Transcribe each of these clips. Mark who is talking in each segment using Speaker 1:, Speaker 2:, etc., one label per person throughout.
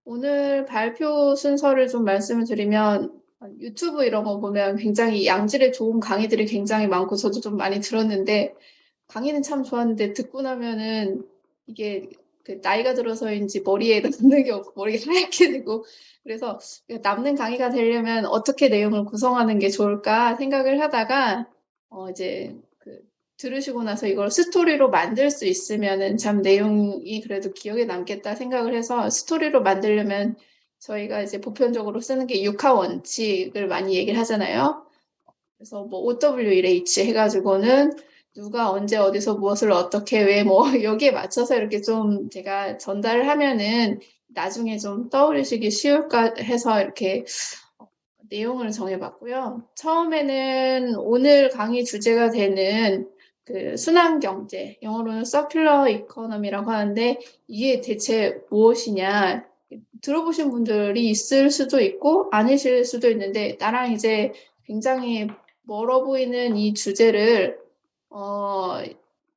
Speaker 1: 오늘 발표 순서를 좀 말씀을 드리면 유튜브 이런 거 보면 굉장히 양질의 좋은 강의들이 굉장히 많고 저도 좀 많이 들었는데 강의는 참 좋았는데 듣고 나면은 이게 그 나이가 들어서인지 머리에 남는 게 없고 머리가 하얗게 되고 그래서 남는 강의가 되려면 어떻게 내용을 구성하는 게 좋을까 생각을 하다가 이제 들으시고 나서 이걸 스토리로 만들 수 있으면은 참 내용이 그래도 기억에 남겠다 생각을 해서 스토리로 만들려면 저희가 이제 보편적으로 쓰는 게 육하 원칙을 많이 얘기를 하잖아요. 그래서 뭐 OWH 해가지고는 누가 언제 어디서 무엇을 어떻게 왜 뭐 여기에 맞춰서 이렇게 좀 제가 전달을 하면은 나중에 좀 떠올리시기 쉬울까 해서 이렇게 내용을 정해봤고요. 처음에는 오늘 강의 주제가 되는 그 순환경제, 영어로는 서큘러 이코노미라고 하는데 이게 대체 무엇이냐 들어보신 분들이 있을 수도 있고 아니실 수도 있는데 나랑 이제 굉장히 멀어 보이는 이 주제를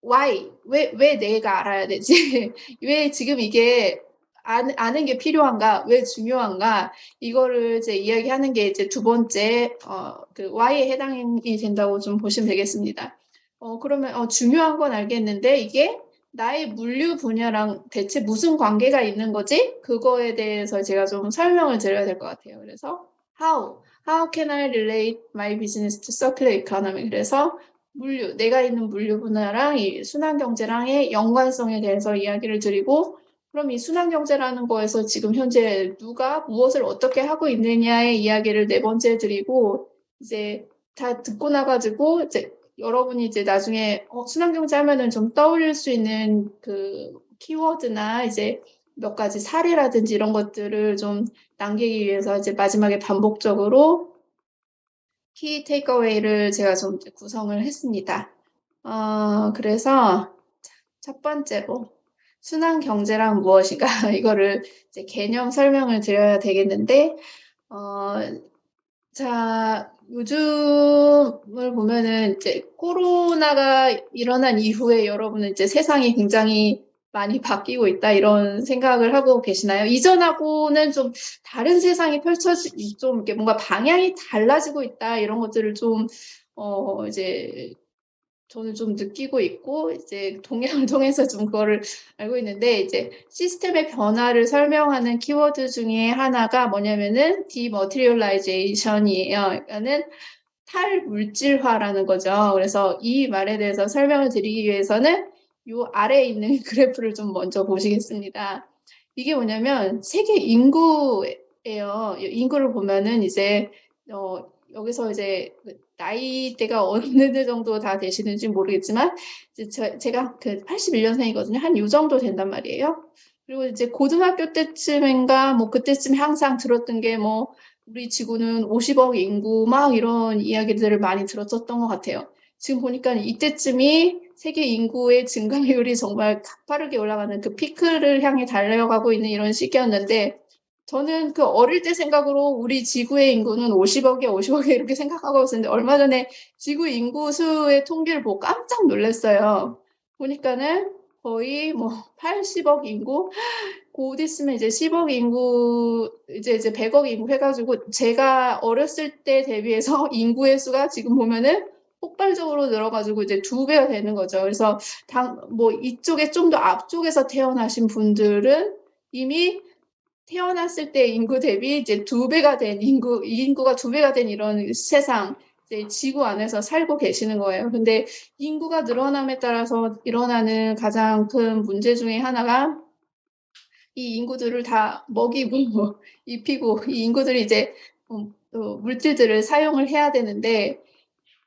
Speaker 1: why 왜 내가 알아야 되지? 왜 지금 이게 아는 게 필요한가? 왜 중요한가? 이거를 이제 이야기하는 게 이제 두 번째 그 why에 해당이 된다고 좀 보시면 되겠습니다. 그러면 중요한 건 알겠는데 이게 나의 물류 분야랑 대체 무슨 관계가 있는 거지? 그거에 대해서 제가 좀 설명을 드려야 될 것 같아요. 그래서 how can I relate my business to circular economy? 그래서 내가 있는 물류 분야랑 이 순환 경제랑의 연관성에 대해서 이야기를 드리고 그럼 이 순환 경제라는 거에서 지금 현재 누가 무엇을 어떻게 하고 있느냐의 이야기를 네 번째 드리고 이제 다 듣고 나가지고 이제 여러분이 이제 나중에 순환경제 하면은 좀 떠올릴 수 있는 그 키워드나 이제 몇 가지 사례라든지 이런 것들을 좀 남기기 위해서 이제 마지막에 반복적으로 키 테이크어웨이를 제가 좀 구성을 했습니다. 그래서 첫 번째로 순환 경제란 무엇인가 이거를 이제 개념 설명을 드려야 되겠는데 자, 요즘을 보면은 이제 코로나가 일어난 이후에 여러분은 이제 세상이 굉장히 많이 바뀌고 있다 이런 생각을 하고 계시나요? 이전하고는 좀 다른 세상이 좀 이렇게 뭔가 방향이 달라지고 있다 이런 것들을 좀 이제 저는 좀 느끼고 있고 이제 동향을 통해서 좀 그거를 알고 있는데 이제 시스템의 변화를 설명하는 키워드 중에 하나가 뭐냐면은 디머티리얼라이제이션이에요. 그러니까는 탈물질화라는 거죠. 그래서 이 말에 대해서 설명을 드리기 위해서는 요 아래에 있는 그래프를 좀 먼저 보시겠습니다. 이게 뭐냐면 세계 인구예요. 인구를 보면은 이제 여기서 이제 나이대가 어느 정도 다 되시는지 모르겠지만 이제 제가 그 81년생이거든요. 한 요 정도 된단 말이에요. 그리고 이제 고등학교 때쯤인가 뭐 그때쯤 항상 들었던 게 뭐 우리 지구는 50억 인구 막 이런 이야기들을 많이 들었었던 것 같아요. 지금 보니까 이때쯤이 세계 인구의 증가율이 정말 가파르게 올라가는 그 피크를 향해 달려가고 있는 이런 시기였는데 저는 그 어릴 때 생각으로 우리 지구의 인구는 50억에 이렇게 생각하고 있었는데 얼마 전에 지구 인구 수의 통계를 보고 깜짝 놀랐어요. 보니까는 거의 뭐 80억 인구? 곧 있으면 이제 10억 인구, 이제 100억 인구 해가지고 제가 어렸을 때 대비해서 인구의 수가 지금 보면은 폭발적으로 늘어가지고 이제 2배가 되는 거죠. 그래서 뭐 이쪽에 좀 더 앞쪽에서 태어나신 분들은 이미 태어났을 때 인구 대비 이제 2배가 된 이 인구가 2배가 된 이런 세상, 이제 지구 안에서 살고 계시는 거예요. 근데 인구가 늘어남에 따라서 일어나는 가장 큰 문제 중에 하나가 이 인구들을 다 먹이고 입히고 이 인구들이 이제 물질들을 사용을 해야 되는데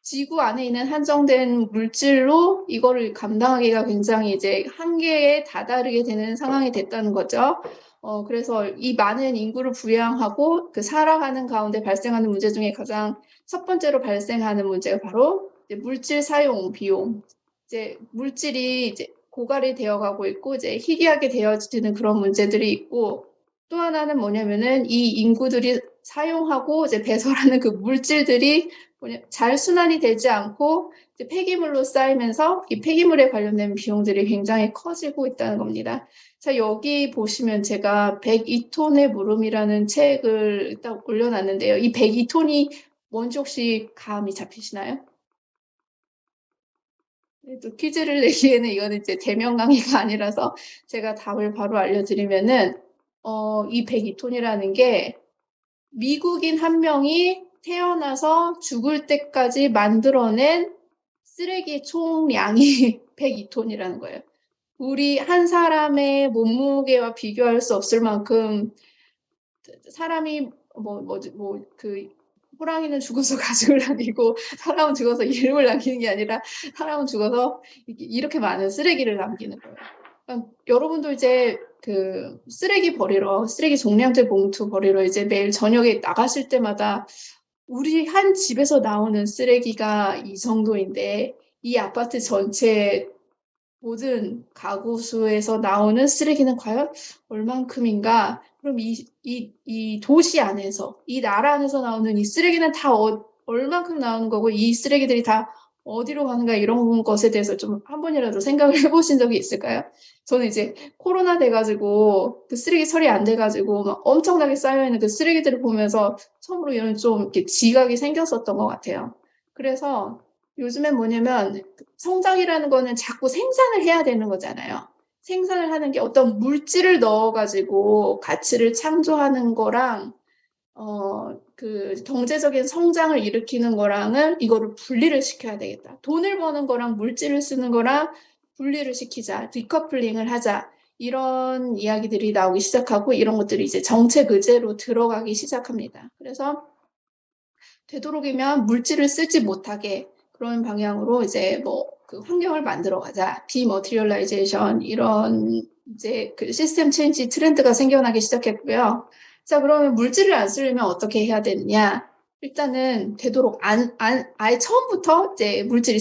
Speaker 1: 지구 안에 있는 한정된 물질로 이거를 감당하기가 굉장히 이제 한계에 다다르게 되는 상황이 됐다는 거죠. 그래서 이 많은 인구를 부양하고 그 살아가는 가운데 발생하는 문제 중에 가장 첫 번째로 발생하는 문제가 바로 이제 물질 사용 비용. 이제 물질이 이제 고갈이 되어가고 있고 이제 희귀하게 되어지는 그런 문제들이 있고 또 하나는 뭐냐면은 이 인구들이 사용하고 이제 배설하는 그 물질들이 잘 순환이 되지 않고 이제 폐기물로 쌓이면서 이 폐기물에 관련된 비용들이 굉장히 커지고 있다는 겁니다. 자, 여기 보시면 제가 102톤의 물음이라는 책을 딱 올려놨는데요. 이 102톤이 뭔지 혹시 감이 잡히시나요? 또 퀴즈를 내기에는 이거는 이제 대면 강의가 아니라서 제가 답을 바로 알려드리면은, 이 102톤이라는 게 미국인 한 명이 태어나서 죽을 때까지 만들어낸 쓰레기 총량이 102톤이라는 거예요. 우리 한 사람의 몸무게와 비교할 수 없을 만큼 사람이 호랑이는 죽어서 가죽을 남기고 사람은 죽어서 이름을 남기는 게 아니라 사람은 죽어서 이렇게 많은 쓰레기를 남기는 거예요. 그러니까 여러분도 이제 그 쓰레기 종량제 봉투 버리러 이제 매일 저녁에 나가실 때마다 우리 한 집에서 나오는 쓰레기가 이 정도인데 이 아파트 전체 모든 가구 수에서 나오는 쓰레기는 과연 얼만큼인가? 그럼 이 도시 안에서, 이 나라 안에서 나오는 이 쓰레기는 다 얼만큼 나오는 거고, 이 쓰레기들이 다 어디로 가는가, 이런 것에 대해서 좀 한 번이라도 생각을 해보신 적이 있을까요? 저는 이제 코로나 돼가지고, 그 쓰레기 처리 안 돼가지고, 막 엄청나게 쌓여있는 그 쓰레기들을 보면서 처음으로 이런 좀 이렇게 지각이 생겼었던 것 같아요. 그래서 요즘엔 뭐냐면, 성장이라는 거는 자꾸 생산을 해야 되는 거잖아요. 생산을 하는 게 어떤 물질을 넣어가지고 가치를 창조하는 거랑, 그 경제적인 성장을 일으키는 거랑은 이거를 분리를 시켜야 되겠다. 돈을 버는 거랑 물질을 쓰는 거랑 분리를 시키자. 디커플링을 하자. 이런 이야기들이 나오기 시작하고 이런 것들이 이제 정책 의제로 들어가기 시작합니다. 그래서 되도록이면 물질을 쓰지 못하게 그런 방향으로 이제 그 환경을 만들어 가자. 디머티리얼라이제이션 이런 이제 그 시스템 체인지 트렌드가 생겨나기 시작했고요. 자, 그러면 물질을 안 쓰려면 어떻게 해야 되느냐? 일단은 되도록 아예 처음부터 이제 물질이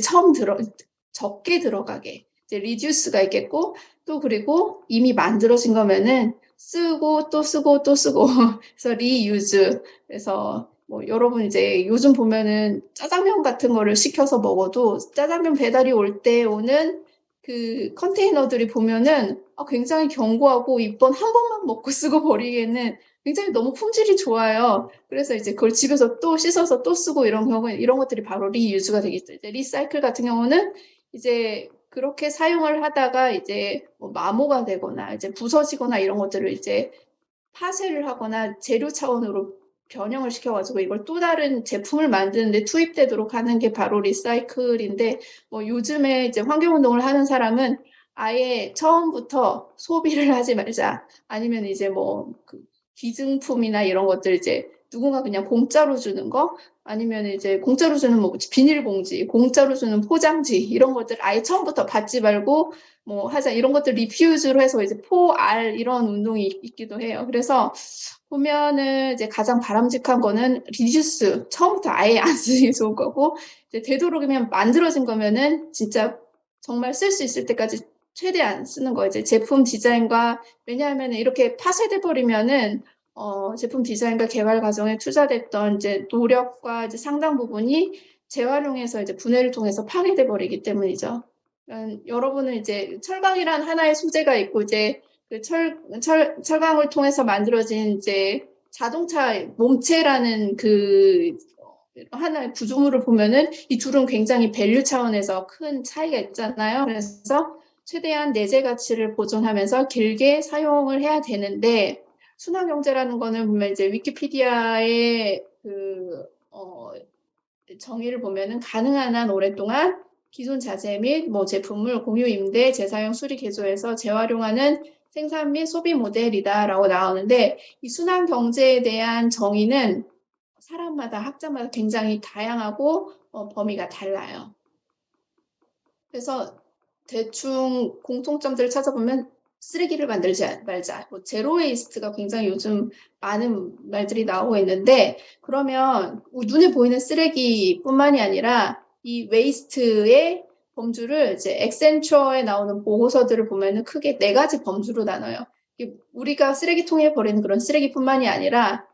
Speaker 1: 적게 들어가게 이제 리듀스가 있겠고 또 그리고 이미 만들어진 거면은 쓰고 또 쓰고 또 쓰고 그래서 리유즈 그래서 여러분 이제 요즘 보면은 짜장면 같은 거를 시켜서 먹어도 짜장면 배달이 올 때 오는 그 컨테이너들이 보면은 굉장히 견고하고 이번 한 번만 먹고 쓰고 버리기에는 굉장히 너무 품질이 좋아요. 그래서 이제 그걸 집에서 또 씻어서 또 쓰고 이런 경우에 이런 것들이 바로 리유즈가 되겠죠. 이제 리사이클 같은 경우는 이제 그렇게 사용을 하다가 이제 마모가 되거나 이제 부서지거나 이런 것들을 이제 파쇄를 하거나 재료 차원으로 변형을 시켜가지고 이걸 또 다른 제품을 만드는데 투입되도록 하는 게 바로 리사이클인데 요즘에 이제 환경운동을 하는 사람은 아예 처음부터 소비를 하지 말자 아니면 이제 그 기증품이나 이런 것들 이제 누군가 그냥 공짜로 주는 거 아니면 이제 공짜로 주는 비닐봉지, 공짜로 주는 포장지 이런 것들 아예 처음부터 받지 말고 하자 이런 것들 리퓨즈로 해서 이제 포알 이런 운동이 있기도 해요. 그래서 보면은 이제 가장 바람직한 거는 리듀스 처음부터 아예 안 쓰는 게 좋은 거고 이제 되도록이면 만들어진 거면은 진짜 정말 쓸 수 있을 때까지 최대한 쓰는 거 이제 제품 디자인과 왜냐하면 이렇게 파쇄돼 버리면은 제품 디자인과 개발 과정에 투자됐던 이제 노력과 이제 상당 부분이 재활용해서 이제 분해를 통해서 파괴돼 버리기 때문이죠. 여러분은 이제 철강이란 하나의 소재가 있고 이제 그 철강을 통해서 만들어진 이제 자동차 몸체라는 그 하나의 구조물을 보면은 이 둘은 굉장히 밸류 차원에서 큰 차이가 있잖아요. 그래서 최대한 내재 가치를 보존하면서 길게 사용을 해야 되는데 순환경제라는 거는 보면 이제 위키피디아의 정의를 보면은 가능한 한 오랫동안 기존 자재 및 제품을 공유 임대 재사용 수리 개조해서 재활용하는 생산 및 소비 모델이다라고 나오는데 이 순환 경제에 대한 정의는 사람마다 학자마다 굉장히 다양하고 범위가 달라요. 그래서 대충 공통점들을 찾아보면 쓰레기를 만들지 말자. 제로 웨이스트가 굉장히 요즘 많은 말들이 나오고 있는데 그러면 눈에 보이는 쓰레기뿐만이 아니라 이 웨이스트의 범주를 이제 엑센처에 나오는 보고서들을 보면은 크게 4가지 범주로 나눠요. 우리가 쓰레기통에 버리는 그런 쓰레기뿐만이 아니라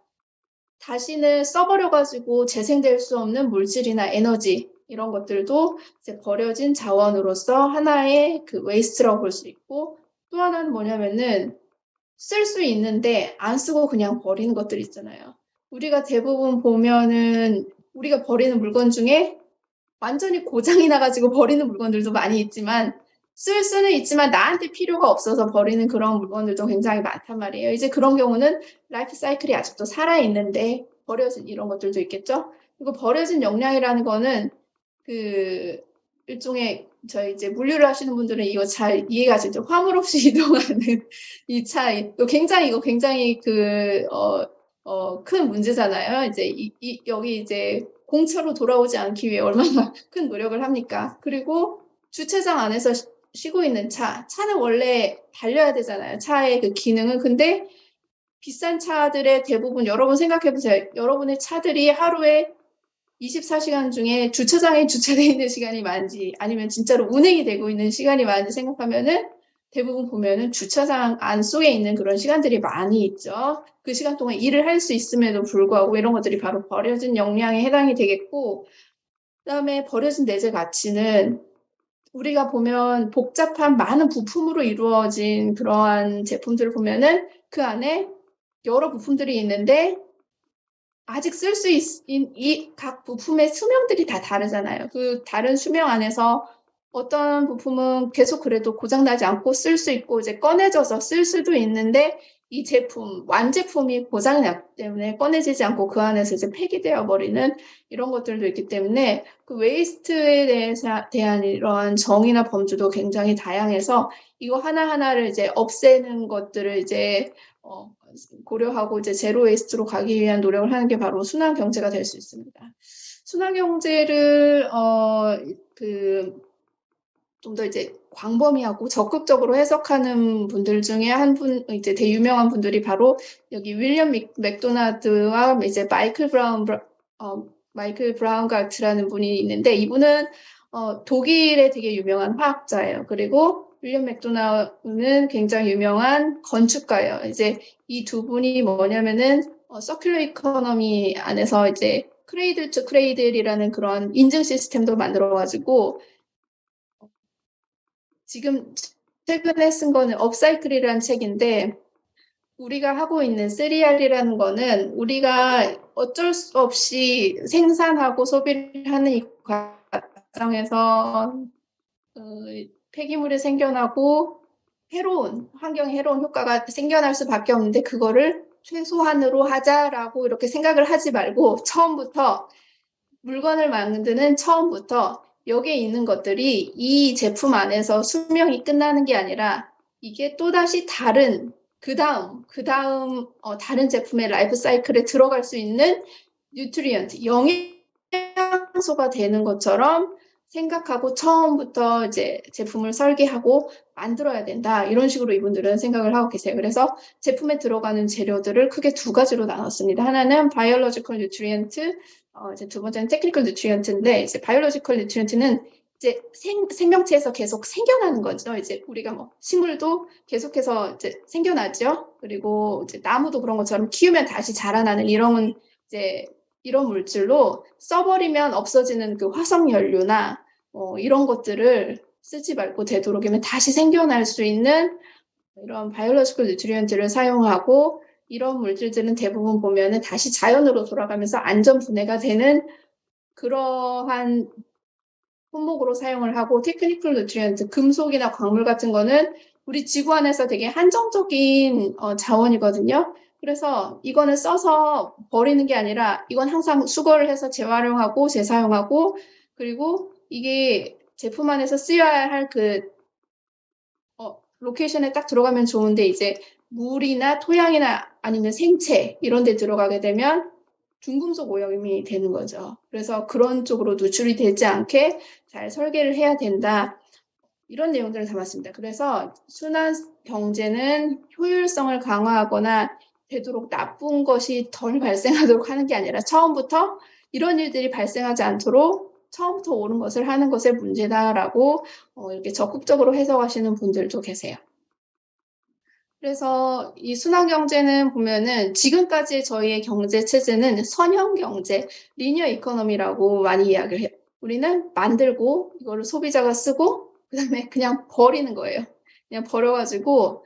Speaker 1: 다시는 써버려가지고 재생될 수 없는 물질이나 에너지 이런 것들도 이제 버려진 자원으로서 하나의 그 웨이스트라고 볼 수 있고, 또 하나는 뭐냐면은 쓸 수 있는데 안 쓰고 그냥 버리는 것들 있잖아요. 우리가 대부분 보면은 우리가 버리는 물건 중에 완전히 고장이 나가지고 버리는 물건들도 많이 있지만, 쓸 수는 있지만 나한테 필요가 없어서 버리는 그런 물건들도 굉장히 많단 말이에요. 이제 그런 경우는 라이프 사이클이 아직도 살아있는데 버려진 이런 것들도 있겠죠. 그리고 버려진 역량이라는 거는 그 일종의 저희 이제 물류를 하시는 분들은 이거 잘 이해가 되죠. 화물 없이 이동하는 이 차이. 이거 굉장히 큰 문제잖아요. 이제 여기 이제 공차로 돌아오지 않기 위해 얼마나 큰 노력을 합니까? 그리고 주차장 안에서 쉬고 있는 차는 원래 달려야 되잖아요. 차의 그 기능은. 근데 비싼 차들의 대부분 여러분 생각해 보세요. 여러분의 차들이 하루에 24시간 중에 주차장에 주차되어 있는 시간이 많은지 아니면 진짜로 운행이 되고 있는 시간이 많은지 생각하면은 대부분 보면은 주차장 안 속에 있는 그런 시간들이 많이 있죠. 그 시간 동안 일을 할 수 있음에도 불구하고 이런 것들이 바로 버려진 역량에 해당이 되겠고, 그다음에 버려진 내재 가치는 우리가 보면 복잡한 많은 부품으로 이루어진 그러한 제품들을 보면은 그 안에 여러 부품들이 있는데 아직 쓸 수 있는 이 각 부품의 수명들이 다 다르잖아요. 그 다른 수명 안에서 어떤 부품은 계속 그래도 고장나지 않고 쓸 수 있고 이제 꺼내져서 쓸 수도 있는데, 이 제품, 완제품이 고장이 났기 때문에 꺼내지지 않고 그 안에서 이제 폐기되어 버리는 이런 것들도 있기 때문에 그 웨이스트에 대한 이러한 정의나 범주도 굉장히 다양해서 이거 하나하나를 이제 없애는 것들을 이제 고려하고 이제 제로 웨이스트로 가기 위한 노력을 하는 게 바로 순환 경제가 될 수 있습니다. 순환 경제를 좀 더 이제 광범위하고 적극적으로 해석하는 분들 중에 한 분, 이제 되게 유명한 분들이 바로 여기 윌리엄 맥도나드와 이제 마이클 브라운가트라는 분이 있는데, 이분은 독일의 되게 유명한 화학자예요. 그리고 윌리엄 맥도나드는 굉장히 유명한 건축가예요. 이제 이 두 분이 뭐냐면은 서큘러 이코노미 안에서 이제 크레이들 투 크레이들이라는 그런 인증 시스템도 만들어가지고 지금 최근에 쓴 거는 업사이클이라는 책인데, 우리가 하고 있는 쓰리알이라는 거는 우리가 어쩔 수 없이 생산하고 소비를 하는 이 과정에서 폐기물이 생겨나고 환경에 해로운 효과가 생겨날 수밖에 없는데, 그거를 최소한으로 하자라고 이렇게 생각을 하지 말고 물건을 만드는 처음부터 여기에 있는 것들이 이 제품 안에서 수명이 끝나는 게 아니라 이게 또다시 그 다음 다른 제품의 라이프 사이클에 들어갈 수 있는 뉴트리언트, 영양소가 되는 것처럼 생각하고 처음부터 이제 제품을 설계하고 만들어야 된다. 이런 식으로 이분들은 생각을 하고 계세요. 그래서 제품에 들어가는 재료들을 크게 두 가지로 나눴습니다. 하나는 바이올로지컬 뉴트리언트, 이제 두 번째는 테크니컬 뉴트리언트인데, 이제 바이올로지컬 뉴트리언트는 이제 생명체에서 계속 생겨나는 거죠. 이제 우리가 뭐 식물도 계속해서 이제 생겨나죠. 그리고 이제 나무도 그런 것처럼 키우면 다시 자라나는 이런 물질로 써버리면 없어지는 그 화석 연료나 이런 것들을 쓰지 말고 되도록이면 다시 생겨날 수 있는 이런 바이올로지컬 뉴트리언트를 사용하고, 이런 물질들은 대부분 보면은 다시 자연으로 돌아가면서 안전 분해가 되는 그러한 품목으로 사용을 하고, 테크니컬 뉴트리언트, 금속이나 광물 같은 거는 우리 지구 안에서 되게 한정적인 자원이거든요. 그래서 이거는 써서 버리는 게 아니라 이건 항상 수거를 해서 재활용하고 재사용하고, 그리고 이게 제품 안에서 쓰여야 할 로케이션에 딱 들어가면 좋은데, 이제 물이나 토양이나 아니면 생체 이런 데 들어가게 되면 중금속 오염이 되는 거죠. 그래서 그런 쪽으로 노출이 되지 않게 잘 설계를 해야 된다. 이런 내용들을 담았습니다. 그래서 순환 경제는 효율성을 강화하거나 되도록 나쁜 것이 덜 발생하도록 하는 게 아니라 처음부터 이런 일들이 발생하지 않도록 처음부터 옳은 것을 하는 것의 문제다라고 이렇게 적극적으로 해석하시는 분들도 계세요. 그래서 이 순환경제는 보면은 지금까지 저희의 경제 체제는 선형 경제, 리니어 이코노미라고 많이 이야기를 해요. 우리는 만들고 이거를 소비자가 쓰고 그다음에 그냥 버리는 거예요. 그냥 버려가지고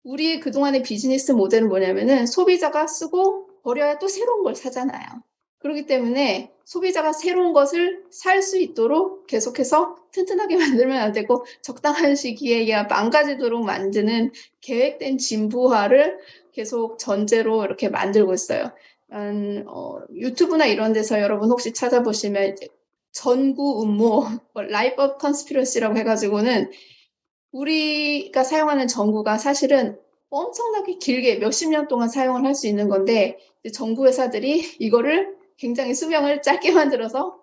Speaker 1: 우리의 그동안의 비즈니스 모델은 뭐냐면은 소비자가 쓰고 버려야 또 새로운 걸 사잖아요. 그렇기 때문에 소비자가 새로운 것을 살 수 있도록 계속해서 튼튼하게 만들면 안 되고 적당한 시기에 망가지도록 만드는 계획된 진부화를 계속 전제로 이렇게 만들고 있어요. 유튜브나 이런 데서 여러분 혹시 찾아보시면 전구 음모, 라이프 업 컨스피러시라고 해가지고는 우리가 사용하는 전구가 사실은 엄청나게 길게 몇십 년 동안 사용을 할 수 있는 건데 전구 회사들이 이거를 굉장히 수명을 짧게 만들어서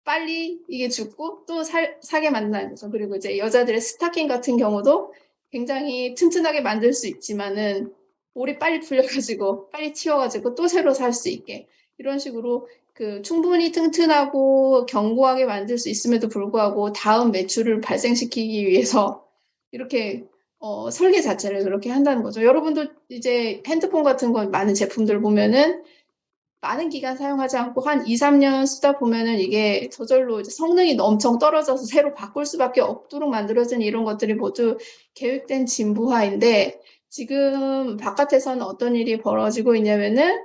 Speaker 1: 빨리 이게 죽고 또 사게 만든다는 거죠. 그리고 이제 여자들의 스타킹 같은 경우도 굉장히 튼튼하게 만들 수 있지만은 올이 빨리 풀려가지고 빨리 튀어가지고 또 새로 살 수 있게 이런 식으로 그 충분히 튼튼하고 견고하게 만들 수 있음에도 불구하고 다음 매출을 발생시키기 위해서 이렇게 설계 자체를 그렇게 한다는 거죠. 여러분도 이제 핸드폰 같은 거 많은 제품들 보면은 많은 기간 사용하지 않고 한 2, 3년 쓰다 보면은 이게 저절로 이제 성능이 엄청 떨어져서 새로 바꿀 수밖에 없도록 만들어진 이런 것들이 모두 계획된 진부화인데 지금 바깥에서는 어떤 일이 벌어지고 있냐면은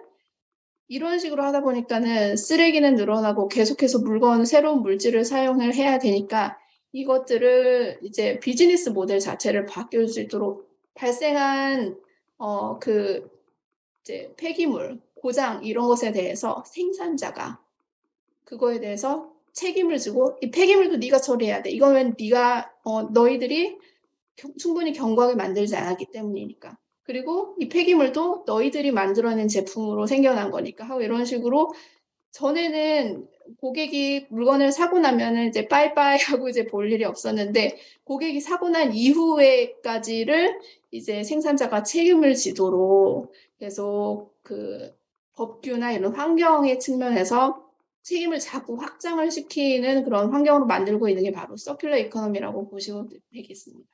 Speaker 1: 이런 식으로 하다 보니까는 쓰레기는 늘어나고 계속해서 새로운 물질을 사용을 해야 되니까 이것들을 이제 비즈니스 모델 자체를 바뀔 수 있도록 발생한 그 이제 폐기물, 고장 이런 것에 대해서 생산자가 그거에 대해서 책임을 지고 이 폐기물도 네가 처리해야 돼. 이거는 네가 너희들이 충분히 견고하게 만들지 않았기 때문이니까. 그리고 이 폐기물도 너희들이 만들어낸 제품으로 생겨난 거니까 하고 이런 식으로 전에는 고객이 물건을 사고 나면은 이제 빠이빠이 하고 이제 볼 일이 없었는데 고객이 사고 난 이후에까지를 이제 생산자가 책임을 지도록 계속 그 법규나 이런 환경의 측면에서 책임을 자꾸 확장을 시키는 그런 환경으로 만들고 있는 게 바로 서큘러 이코노미라고 보시면 되겠습니다.